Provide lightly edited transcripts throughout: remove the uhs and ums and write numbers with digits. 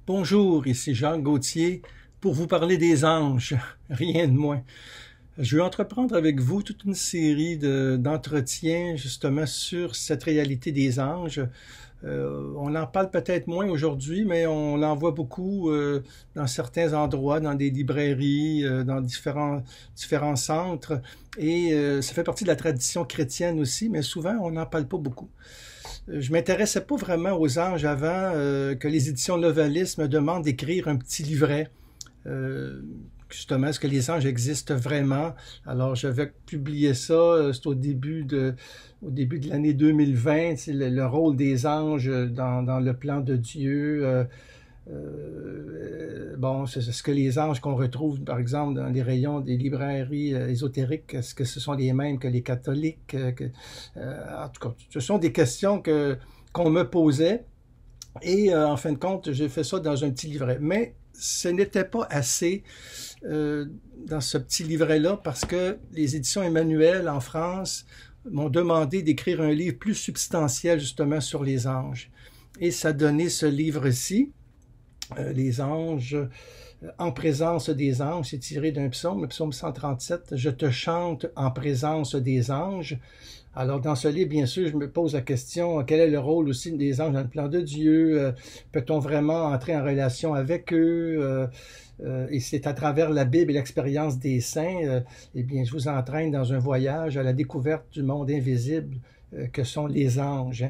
Bonjour, ici Jacques Gauthier pour vous parler des anges, rien de moins. Je vais entreprendre avec vous toute une série d'entretiens justement sur cette réalité des anges. On en parle peut-être moins aujourd'hui, mais on en voit beaucoup dans certains endroits, dans des librairies, dans différents centres. Et ça fait partie de la tradition chrétienne aussi, mais souvent on n'en parle pas beaucoup. Je m'intéressais pas vraiment aux anges avant que les éditions Novalis me demandent d'écrire un petit livret. Justement, est-ce que les anges existent vraiment? Alors, j'avais publié ça, c'est au début de l'année 2020, c'est le rôle des anges dans le plan de Dieu. Bon, c'est ce que les anges qu'on retrouve, par exemple, dans les rayons des librairies ésotériques, est-ce que ce sont les mêmes que les catholiques? En tout cas, ce sont des questions qu'on me posait. Et en fin de compte, j'ai fait ça dans un petit livret. Mais ce n'était pas assez dans ce petit livret-là parce que les éditions Emmanuel en France m'ont demandé d'écrire un livre plus substantiel justement sur les anges. Et ça donnait ce livre-ci, Les anges en présence des anges. C'est tiré d'un psaume, le psaume 137, « Je te chante en présence des anges ». Alors, dans ce livre, bien sûr, je me pose la question, quel est le rôle aussi des anges dans le plan de Dieu? Peut-on vraiment entrer en relation avec eux? Et c'est à travers la Bible et l'expérience des saints, eh bien, je vous entraîne dans un voyage à la découverte du monde invisible que sont les anges.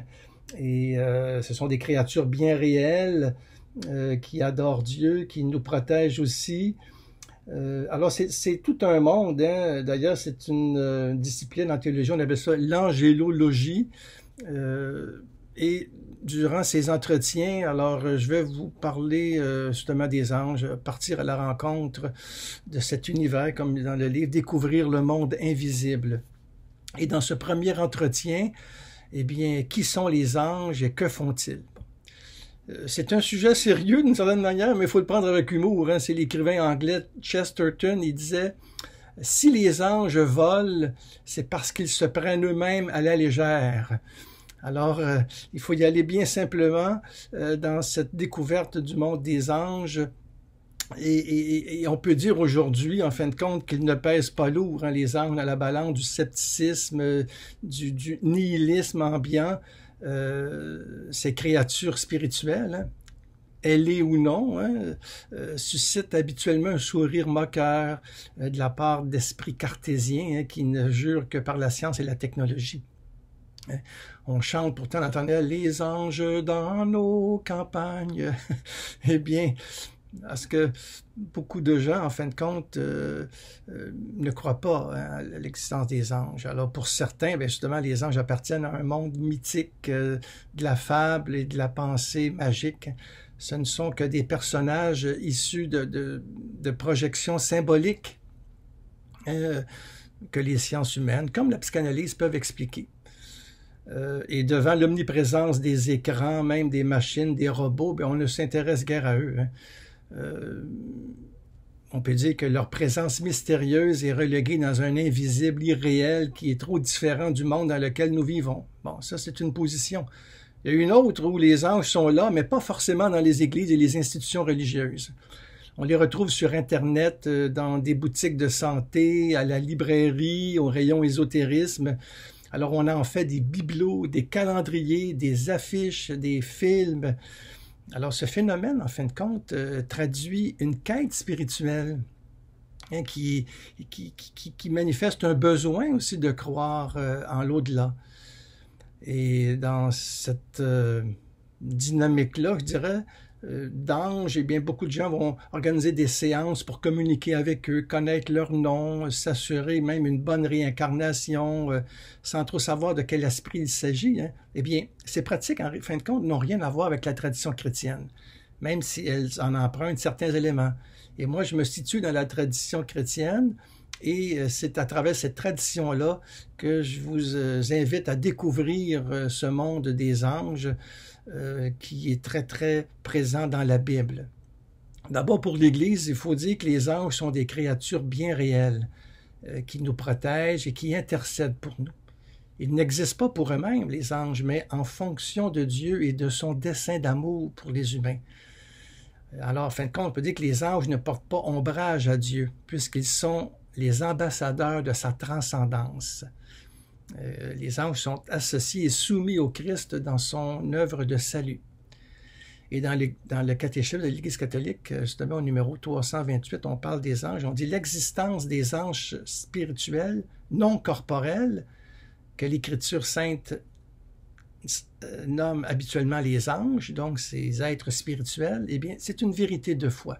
Et ce sont des créatures bien réelles qui adorent Dieu, qui nous protègent aussi. Alors, c'est tout un monde, hein. D'ailleurs, c'est une discipline en théologie, on appelle ça l'angélologie. Et durant ces entretiens, alors, je vais vous parler justement des anges, partir à la rencontre de cet univers, comme dans le livre, découvrir le monde invisible. Et dans ce premier entretien, eh bien, qui sont les anges et que font-ils? C'est un sujet sérieux d'une certaine manière, mais il faut le prendre avec humour. Hein. C'est l'écrivain anglais Chesterton, il disait « Si les anges volent, c'est parce qu'ils se prennent eux-mêmes à la légère. » Alors, il faut y aller bien simplement dans cette découverte du monde des anges. Et on peut dire aujourd'hui, en fin de compte, qu'ils ne pèsent pas lourd, hein, les anges, à la balance du scepticisme, du nihilisme ambiant. Ces créatures spirituelles, hein, ailées ou non, hein, suscitent habituellement un sourire moqueur de la part d'esprits cartésiens hein, qui ne jurent que par la science et la technologie. On chante pourtant dans le les anges dans nos campagnes. Eh bien, parce que beaucoup de gens, en fin de compte, ne croient pas hein, à l'existence des anges. Alors pour certains, bien justement, les anges appartiennent à un monde mythique de la fable et de la pensée magique. Ce ne sont que des personnages issus de projections symboliques que les sciences humaines, comme la psychanalyse, peuvent expliquer. Et devant l'omniprésence des écrans, même des machines, des robots, bien, on ne s'intéresse guère à eux. Hein. On peut dire que leur présence mystérieuse est reléguée dans un invisible irréel qui est trop différent du monde dans lequel nous vivons. Bon, ça c'est une position. Il y a une autre où les anges sont là, mais pas forcément dans les églises et les institutions religieuses. On les retrouve sur Internet, dans des boutiques de santé, à la librairie, au rayon ésotérisme. Alors on en fait des bibelots, des calendriers, des affiches, des films. Alors, ce phénomène, en fin de compte, traduit une quête spirituelle hein, qui manifeste un besoin aussi de croire en l'au-delà. Et dans cette dynamique-là, je dirais, d'anges, eh bien, beaucoup de gens vont organiser des séances pour communiquer avec eux, connaître leur nom, s'assurer même une bonne réincarnation, sans trop savoir de quel esprit il s'agit. Hein. Eh bien, ces pratiques, en fin de compte, n'ont rien à voir avec la tradition chrétienne, même si elles en empruntent certains éléments. Et moi, je me situe dans la tradition chrétienne, et c'est à travers cette tradition-là que je vous invite à découvrir ce monde des anges qui est très, très présent dans la Bible. D'abord, pour l'Église, il faut dire que les anges sont des créatures bien réelles qui nous protègent et qui intercèdent pour nous. Ils n'existent pas pour eux-mêmes, les anges, mais en fonction de Dieu et de son dessein d'amour pour les humains. Alors, en fin de compte, on peut dire que les anges ne portent pas ombrage à Dieu, puisqu'ils sont les ambassadeurs de sa transcendance. Les anges sont associés et soumis au Christ dans son œuvre de salut. Et dans le catéchisme de l'Église catholique, justement au numéro 328, on parle des anges. On dit l'existence des anges spirituels, non corporels, que l'Écriture sainte nomme habituellement les anges, donc ces êtres spirituels, eh bien, c'est une vérité de foi.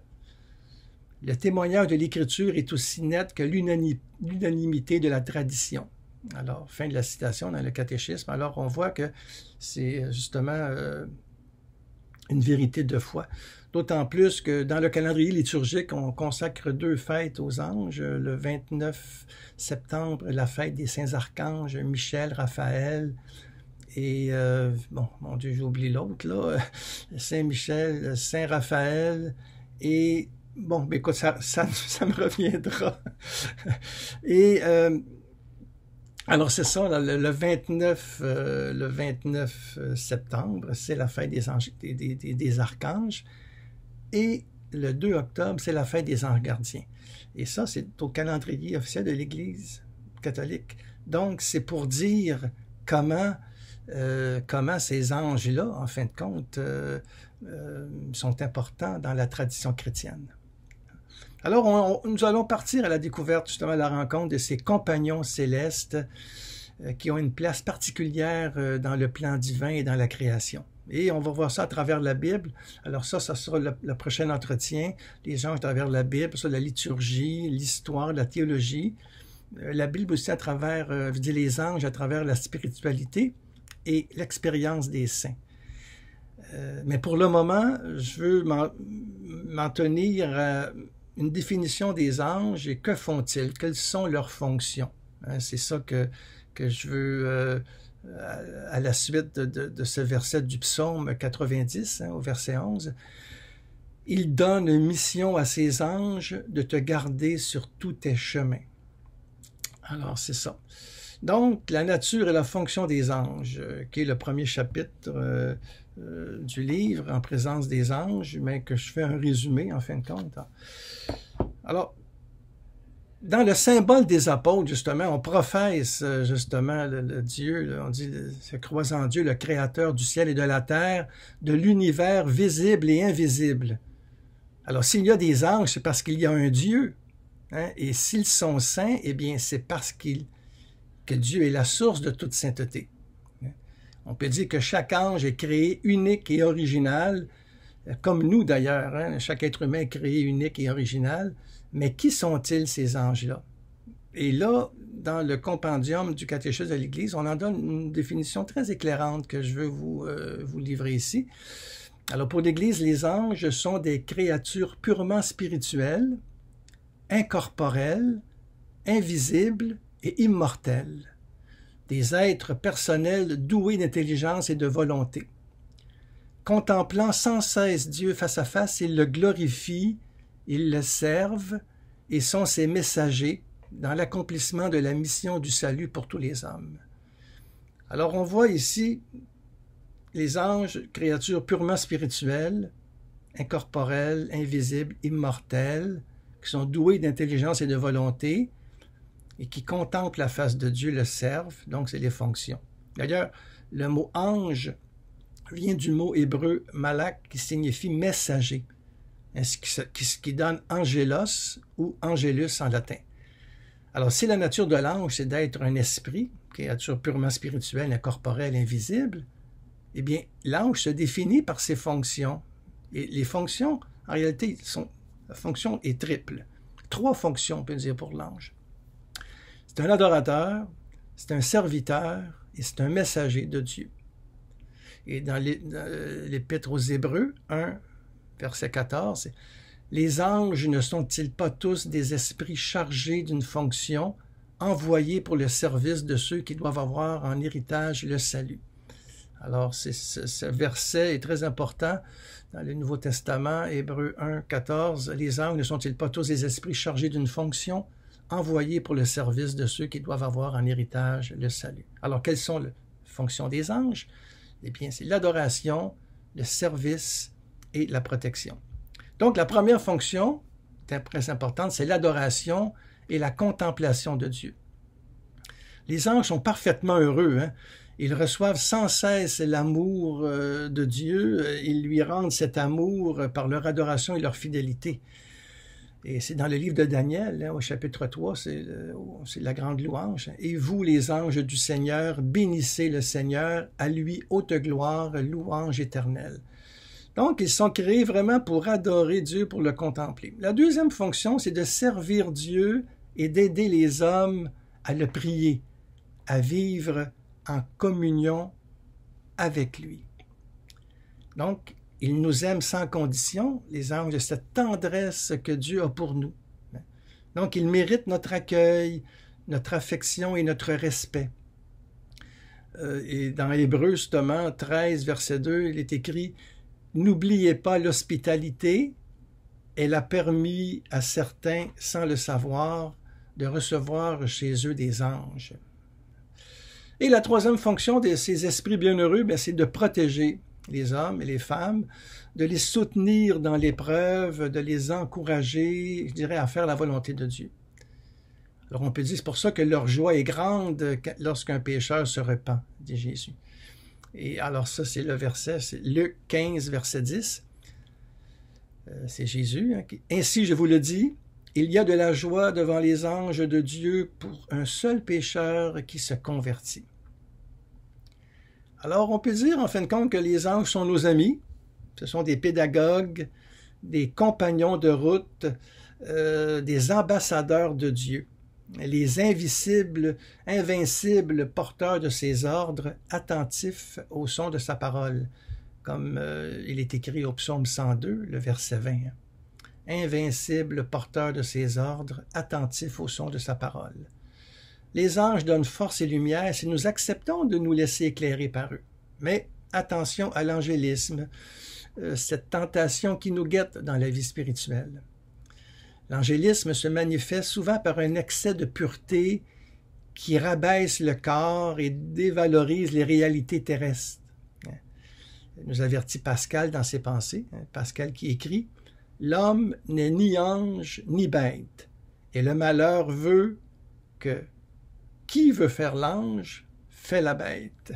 Le témoignage de l'Écriture est aussi net que l'unanimité de la tradition. Alors, fin de la citation dans le catéchisme. Alors, on voit que c'est justement une vérité de foi. D'autant plus que dans le calendrier liturgique, on consacre 2 fêtes aux anges. Le 29 septembre, la fête des saints archanges, Michel, Raphaël, et, bon, mon Dieu, j'oublie l'autre, là, Saint-Michel, Saint-Raphaël, et, bon, mais écoute, ça me reviendra. Et, alors, c'est ça, là, le 29 septembre, c'est la fête des archanges. Et le 2 octobre, c'est la fête des anges gardiens. Et ça, c'est au calendrier officiel de l'Église catholique. Donc, c'est pour dire comment ces anges-là, en fin de compte, sont importants dans la tradition chrétienne. Alors, nous allons partir à la découverte, justement, à la rencontre de ces compagnons célestes qui ont une place particulière dans le plan divin et dans la création. Et on va voir ça à travers la Bible. Alors ça sera le prochain entretien. Les anges à travers la Bible, ça, la liturgie, l'histoire, la théologie. La Bible aussi à travers, je dis les anges à travers la spiritualité et l'expérience des saints. Mais pour le moment, je veux m'en tenir à une définition des anges et que font-ils? Quelles sont leurs fonctions? C'est ça que je veux, à la suite de ce verset du psaume 90, au verset 11. Il donne une mission à ses anges de te garder sur tous tes chemins. Alors, c'est ça. Donc, la nature et la fonction des anges, qui est le premier chapitre du livre, en présence des anges, mais que je fais un résumé, en fin de compte. Alors, dans le symbole des apôtres, justement, on professe justement le Dieu, on dit, se croit en Dieu, le créateur du ciel et de la terre, de l'univers visible et invisible. Alors, s'il y a des anges, c'est parce qu'il y a un Dieu. Hein? Et s'ils sont saints, eh bien, c'est parce que Dieu est la source de toute sainteté. On peut dire que chaque ange est créé unique et original, comme nous d'ailleurs. Hein? Chaque être humain est créé unique et original. Mais qui sont-ils, ces anges-là? Et là, dans le compendium du catéchisme de l'Église, on en donne une définition très éclairante que je veux vous livrer ici. Alors, pour l'Église, les anges sont des créatures purement spirituelles, incorporelles, invisibles et immortelles. Des êtres personnels doués d'intelligence et de volonté. Contemplant sans cesse Dieu face à face, ils le glorifient, ils le servent et sont ses messagers dans l'accomplissement de la mission du salut pour tous les hommes. Alors on voit ici les anges, créatures purement spirituelles, incorporelles, invisibles, immortelles, qui sont douées d'intelligence et de volonté et qui contemplent la face de Dieu, le servent, donc c'est les fonctions. D'ailleurs, le mot ange vient du mot hébreu malak qui signifie messager. Ce qui donne angelos ou angelus en latin. Alors, si la nature de l'ange, c'est d'être un esprit, créature purement spirituelle, incorporelle, invisible, eh bien, l'ange se définit par ses fonctions. Et les fonctions, en réalité, la fonction est triple. 3 fonctions, on peut dire, pour l'ange. C'est un adorateur, c'est un serviteur et c'est un messager de Dieu. Et dans l'Épître aux Hébreux, 1, verset 14, « Les anges ne sont-ils pas tous des esprits chargés d'une fonction, envoyés pour le service de ceux qui doivent avoir en héritage le salut? » Alors, ce verset est très important dans le Nouveau Testament, Hébreux 1, 14. « Les anges ne sont-ils pas tous des esprits chargés d'une fonction, envoyés pour le service de ceux qui doivent avoir en héritage le salut? » Alors, quelles sont les fonctions des anges? Eh bien, c'est l'adoration, le service et la protection. Donc, la première fonction, très importante, c'est l'adoration et la contemplation de Dieu. Les anges sont parfaitement heureux, hein? Ils reçoivent sans cesse l'amour de Dieu. Ils lui rendent cet amour par leur adoration et leur fidélité. Et c'est dans le livre de Daniel, hein, au chapitre 3, c'est la grande louange. « Et vous, les anges du Seigneur, bénissez le Seigneur, à lui haute gloire, louange éternelle. » Donc, ils sont créés vraiment pour adorer Dieu, pour le contempler. La deuxième fonction, c'est de servir Dieu et d'aider les hommes à le prier, à vivre en communion avec lui. Donc, ils nous aiment sans condition, les anges, de cette tendresse que Dieu a pour nous. Donc, ils méritent notre accueil, notre affection et notre respect. Et dans Hébreux, justement, 13, verset 2, il est écrit « N'oubliez pas l'hospitalité, elle a permis à certains, sans le savoir, de recevoir chez eux des anges. » Et la troisième fonction de ces esprits bienheureux, c'est de protéger les hommes et les femmes, de les soutenir dans l'épreuve, de les encourager, je dirais, à faire la volonté de Dieu. Alors on peut dire, c'est pour ça que leur joie est grande lorsqu'un pécheur se repent, dit Jésus. Et alors ça, c'est le verset, c'est Luc 15, verset 10. C'est Jésus. Hein, Ainsi, je vous le dis, il y a de la joie devant les anges de Dieu pour un seul pécheur qui se convertit. Alors, on peut dire, en fin de compte, que les anges sont nos amis. Ce sont des pédagogues, des compagnons de route, des ambassadeurs de Dieu. Les invincibles porteurs de ses ordres, attentifs au son de sa parole, comme il est écrit au psaume 102, le verset 20. Invincible porteur de ses ordres, attentif au son de sa parole. Les anges donnent force et lumière si nous acceptons de nous laisser éclairer par eux. Mais attention à l'angélisme, cette tentation qui nous guette dans la vie spirituelle. L'angélisme se manifeste souvent par un excès de pureté qui rabaisse le corps et dévalorise les réalités terrestres. Nous avertit Pascal dans ses pensées, Pascal qui écrit « L'homme n'est ni ange ni bête, et le malheur veut que qui veut faire l'ange fait la bête. »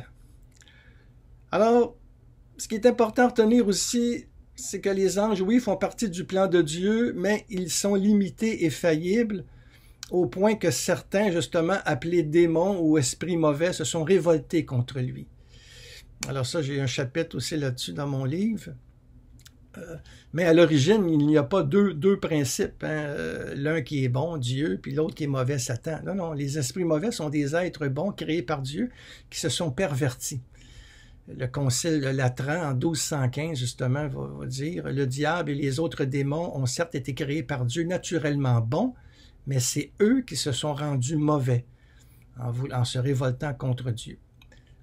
Alors, ce qui est important à retenir aussi, c'est que les anges, oui, font partie du plan de Dieu, mais ils sont limités et faillibles au point que certains, justement, appelés démons ou esprits mauvais, se sont révoltés contre lui. Alors ça, j'ai un chapitre aussi là-dessus dans mon livre. Mais à l'origine, il n'y a pas deux principes. Hein? L'un qui est bon, Dieu, puis l'autre qui est mauvais, Satan. Non, non, les esprits mauvais sont des êtres bons créés par Dieu qui se sont pervertis. Le concile de Latran, en 1215, justement, va dire « Le diable et les autres démons ont certes été créés par Dieu naturellement bons, mais c'est eux qui se sont rendus mauvais en se révoltant contre Dieu. »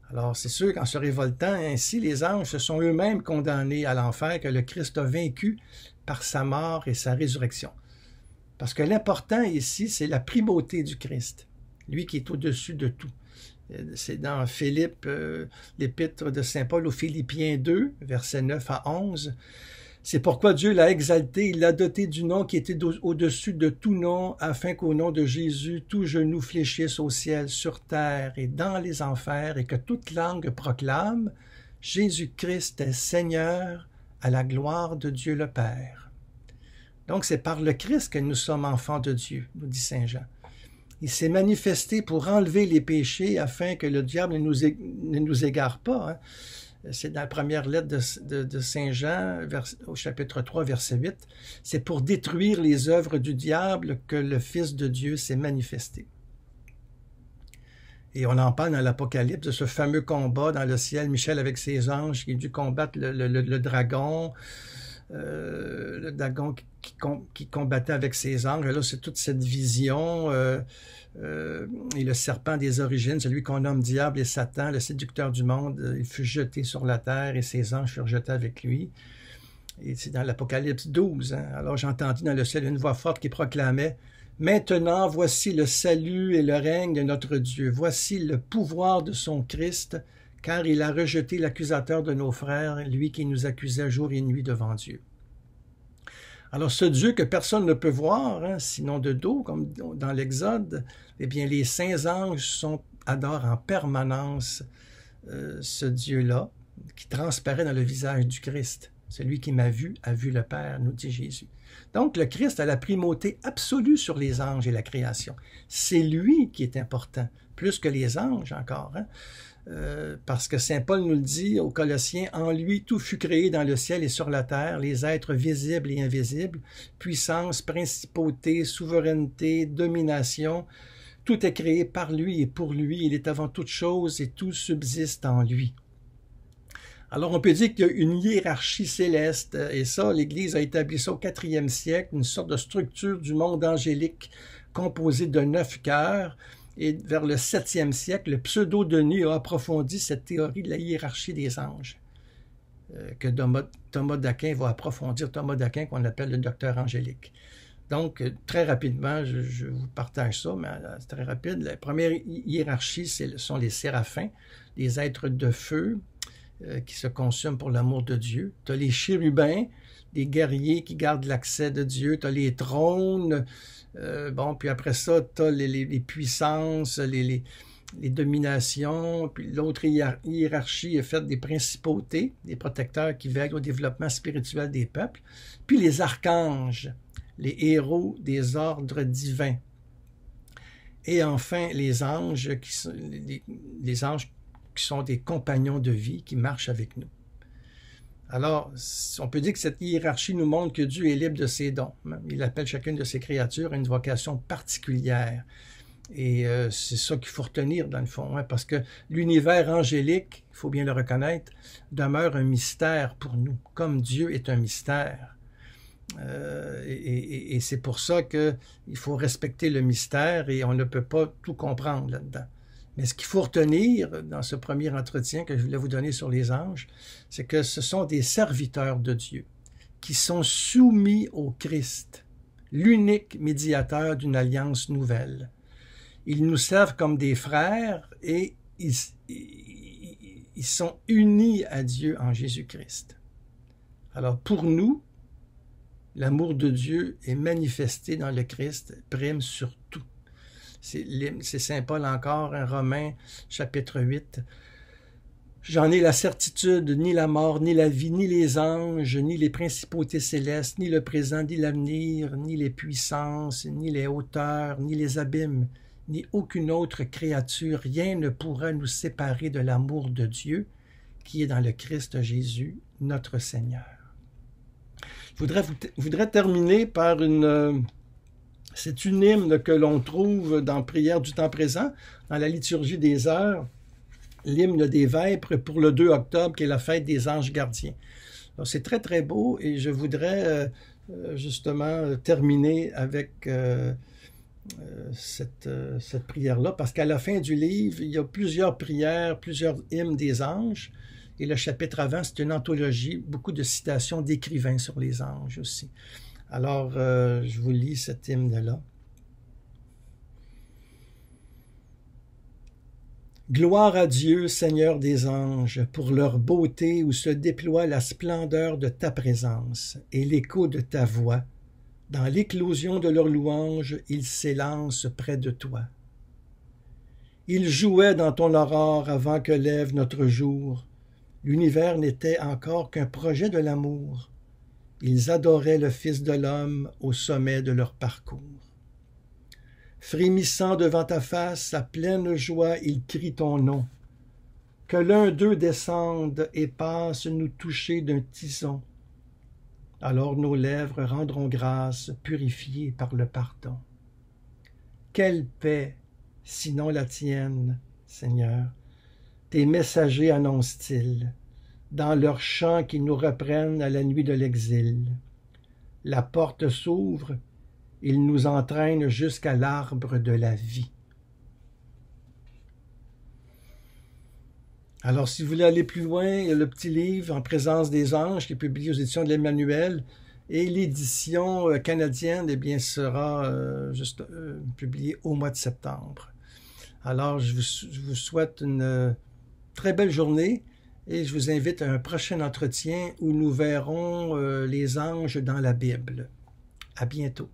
Alors, c'est sûr qu'en se révoltant ainsi, les anges se sont eux-mêmes condamnés à l'enfer que le Christ a vaincu par sa mort et sa résurrection. Parce que l'important ici, c'est la primauté du Christ, lui qui est au-dessus de tout. C'est dans Philippe, l'épître de saint Paul aux Philippiens 2, versets 9 à 11. C'est pourquoi Dieu l'a exalté, il l'a doté du nom qui était au-dessus de tout nom, afin qu'au nom de Jésus, tout genou fléchisse au ciel, sur terre et dans les enfers, et que toute langue proclame « Jésus-Christ est Seigneur, à la gloire de Dieu le Père. » Donc c'est par le Christ que nous sommes enfants de Dieu, nous dit saint Jean. Il s'est manifesté pour enlever les péchés afin que le diable ne nous égare pas. Hein. C'est dans la première lettre de saint Jean, au chapitre 3, verset 8. C'est pour détruire les œuvres du diable que le Fils de Dieu s'est manifesté. Et on en parle dans l'Apocalypse, de ce fameux combat dans le ciel, Michel avec ses anges qui a dû combattre le dragon qui combattait avec ses anges. Et là, c'est toute cette vision et le serpent des origines, celui qu'on nomme diable et Satan, le séducteur du monde, il fut jeté sur la terre et ses anges furent jetés avec lui. Et c'est dans l'Apocalypse 12. Hein. Alors j'entendis dans le ciel une voix forte qui proclamait « Maintenant, voici le salut et le règne de notre Dieu. Voici le pouvoir de son Christ, car il a rejeté l'accusateur de nos frères, lui qui nous accusait jour et nuit devant Dieu. » Alors ce Dieu que personne ne peut voir, hein, sinon de dos, comme dans l'Exode, eh bien les saints anges adorent en permanence ce Dieu-là, qui transparaît dans le visage du Christ. Celui qui m'a vu a vu le Père, nous dit Jésus. Donc le Christ a la primauté absolue sur les anges et la création. C'est lui qui est important, plus que les anges encore, hein? Parce que saint Paul nous le dit aux Colossiens, en lui tout fut créé dans le ciel et sur la terre, les êtres visibles et invisibles, puissance, principauté, souveraineté, domination, tout est créé par lui et pour lui, il est avant toute chose et tout subsiste en lui. Alors on peut dire qu'il y a une hiérarchie céleste, et ça, l'Église a établi ça au IVe siècle, une sorte de structure du monde angélique composée de 9 cœurs. Et vers le 7e siècle, le pseudo-Denis a approfondi cette théorie de la hiérarchie des anges, que Thomas d'Aquin va approfondir, Thomas d'Aquin qu'on appelle le docteur angélique. Donc, très rapidement, je vous partage ça, mais c'est très rapide. La première hiérarchie, ce sont les séraphins, les êtres de feu qui se consument pour l'amour de Dieu. Tu as les chérubins, des guerriers qui gardent l'accès de Dieu. Tu as les trônes. Puis après ça, tu as les puissances, les dominations. Puis l'autre hiérarchie est faite des principautés, des protecteurs qui veillent au développement spirituel des peuples. Puis les archanges, les héros des ordres divins. Et enfin, les anges les anges qui sont des compagnons de vie qui marchent avec nous. Alors, on peut dire que cette hiérarchie nous montre que Dieu est libre de ses dons. Il appelle chacune de ses créatures à une vocation particulière. Et c'est ça qu'il faut retenir dans le fond, hein, parce que l'univers angélique, il faut bien le reconnaître, demeure un mystère pour nous, comme Dieu est un mystère. Et c'est pour ça qu'il faut respecter le mystère et on ne peut pas tout comprendre là-dedans. Mais ce qu'il faut retenir dans ce premier entretien que je voulais vous donner sur les anges, c'est que ce sont des serviteurs de Dieu qui sont soumis au Christ, l'unique médiateur d'une alliance nouvelle. Ils nous servent comme des frères et ils sont unis à Dieu en Jésus-Christ. Alors pour nous, l'amour de Dieu est manifesté dans le Christ, prime sur tout. C'est saint Paul encore, un Romains, chapitre 8. J'en ai la certitude, ni la mort, ni la vie, ni les anges, ni les principautés célestes, ni le présent, ni l'avenir, ni les puissances, ni les hauteurs, ni les abîmes, ni aucune autre créature, rien ne pourra nous séparer de l'amour de Dieu qui est dans le Christ Jésus, notre Seigneur. Je voudrais terminer par c'est une hymne que l'on trouve dans Prière du temps présent, dans la liturgie des heures, l'hymne des Vêpres pour le 2 octobre, qui est la fête des anges gardiens. C'est très, très beau et je voudrais justement terminer avec cette prière-là, parce qu'à la fin du livre, il y a plusieurs prières, plusieurs hymnes des anges, et le chapitre avant, c'est une anthologie, beaucoup de citations d'écrivains sur les anges aussi. Alors, je vous lis cet hymne-là. Gloire à Dieu, Seigneur des anges, pour leur beauté où se déploie la splendeur de ta présence et l'écho de ta voix. Dans l'éclosion de leur louange, ils s'élancent près de toi. Ils jouaient dans ton aurore avant que lève notre jour. L'univers n'était encore qu'un projet de l'amour. Ils adoraient le Fils de l'homme au sommet de leur parcours. Frémissant devant ta face, à pleine joie, ils crient ton nom. Que l'un d'eux descende et passe nous toucher d'un tison. Alors nos lèvres rendront grâce, purifiées par le pardon. Quelle paix, sinon la tienne, Seigneur, tes messagers annoncent-ils, dans leurs chants qui nous reprennent à la nuit de l'exil. La porte s'ouvre, ils nous entraînent jusqu'à l'arbre de la vie. Alors, si vous voulez aller plus loin, il y a le petit livre En présence des anges qui est publié aux éditions de l'Emmanuel, et l'édition canadienne, eh bien, sera publiée au mois de septembre. Alors, je vous souhaite une très belle journée. Et je vous invite à un prochain entretien où nous verrons les anges dans la Bible. À bientôt.